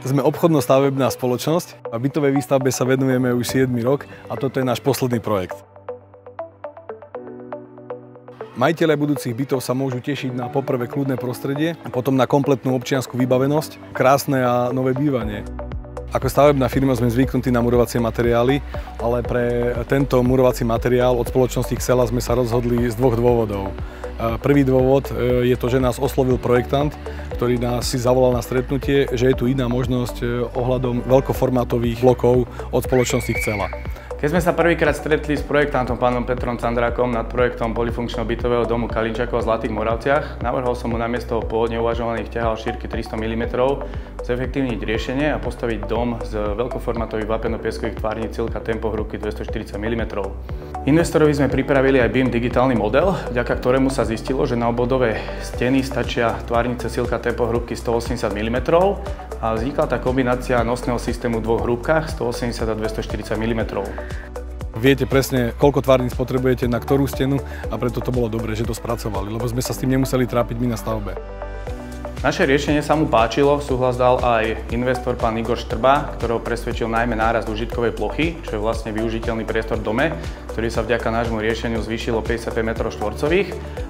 Sme obchodno-stavebná spoločnosť a bytovej výstavbe sa venujeme už 7. rok a toto je náš posledný projekt. Majitelia budúcich bytov sa môžu tešiť na poprvé kľudné prostredie, a potom na kompletnú občiansku vybavenosť, krásne a nové bývanie. Ako stavebná firma sme zvyknutí na murovacie materiály, ale pre tento murovací materiál od spoločnosti Xela sme sa rozhodli z dvoch dôvodov. Prvý dôvod je to, že nás oslovil projektant, ktorý nás si zavolal na stretnutie, že je tu iná možnosť ohľadom veľkoformátových blokov od spoločnosti Xela. Keď sme sa prvýkrát stretli s projektantom pánom Petrom Candrákom nad projektom polifunkčného bytového domu Kalinčakov v Zlatých Moravciach, navrhol som mu namiesto pôvodne uvažovaných ťahal šírky 300 mm zefektívniť riešenie a postaviť dom z veľkoformátových vápeno-pieskových tvárnic Silka Tempo hrúbky 240 mm. Investorovi sme pripravili aj BIM digitálny model, vďaka ktorému sa zistilo, že na obvodové steny stačia tvárnice Silka Tempo hrúbky 180 mm a vznikla tá kombinácia nosného systému v dvoch hrúbkach 180 a 240 mm. Viete presne, koľko tvárnic potrebujete na ktorú stenu a preto to bolo dobré, že to spracovali, lebo sme sa s tým nemuseli trápiť my na stavbe. Naše riešenie sa mu páčilo, súhlas dal aj investor pán Igor Štrba, ktorého presvedčil najmä nárast užitkovej plochy, čo je vlastne využiteľný priestor v dome, ktorý sa vďaka nášmu riešeniu zvýšil o 55 m2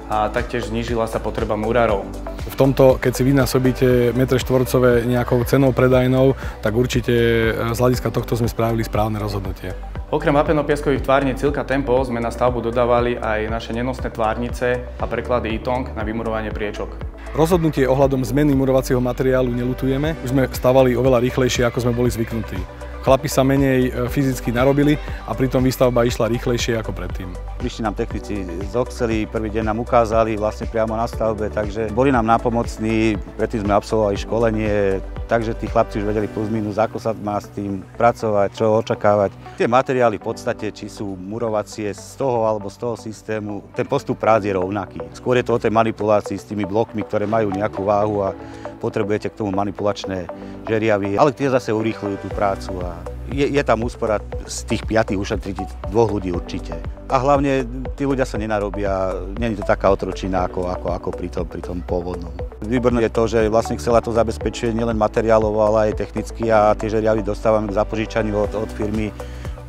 a taktiež znížila sa potreba murárov. V tomto, keď si vynásobíte metre štvorcové nejakou cenou predajnou, tak určite z hľadiska tohto sme spravili správne rozhodnutie. Okrem vápeno-pieskových tvárnic Silka Tempo sme na stavbu dodávali aj naše nenosné tvárnice a preklady Ytong na vymurovanie priečok. Rozhodnutie ohľadom zmeny murovacieho materiálu neľutujeme. Už sme stavali oveľa rýchlejšie, ako sme boli zvyknutí. Chlapi sa menej fyzicky narobili a pritom výstavba išla rýchlejšie ako predtým. Prišli nám technici z Oxely, prvý deň nám ukázali vlastne priamo na stavbe, takže boli nám nápomocní, predtým sme absolvovali školenie, takže tí chlapci už vedeli plus minus, ako sa má s tým pracovať, čo očakávať. Tie materiály v podstate, či sú murovacie z toho alebo z toho systému, ten postup prác je rovnaký. Skôr je to o tej manipulácii s tými blokmi, ktoré majú nejakú váhu a potrebujete k tomu manipulačné žeriavy, ale tie zase urýchľujú tú prácu a je tam úspora z tých 5 ušetriť 2 ľudí určite. A hlavne tí ľudia sa nenarobia, nie je to taká otročina ako pri tom pôvodnom. Výborné je to, že vlastne Xela to zabezpečuje nielen materiálovo, ale aj technicky a tie žeriavy dostávame k zapožičaniu od firmy.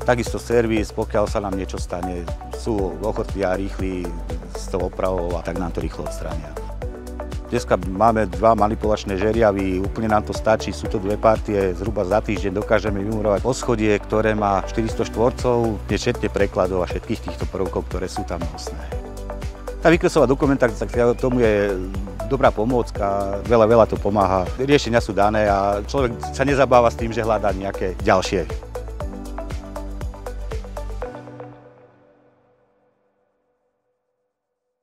Takisto servis, pokiaľ sa nám niečo stane, sú ochotní a rýchli s tou opravou a tak nám to rýchlo odstránia. Dneska máme 2 manipulačné žeriavy, úplne nám to stačí, sú to 2 partie, zhruba za týždeň dokážeme vymurovať poschodie, ktoré má 400 štvorcov, nešetne prekladov a všetkých týchto prvkov, ktoré sú tam nosné. Tá výkresová dokumentácia tomu je dobrá pomôcka, veľa to pomáha. Riešenia sú dané a človek sa nezabáva s tým, že hľadá nejaké ďalšie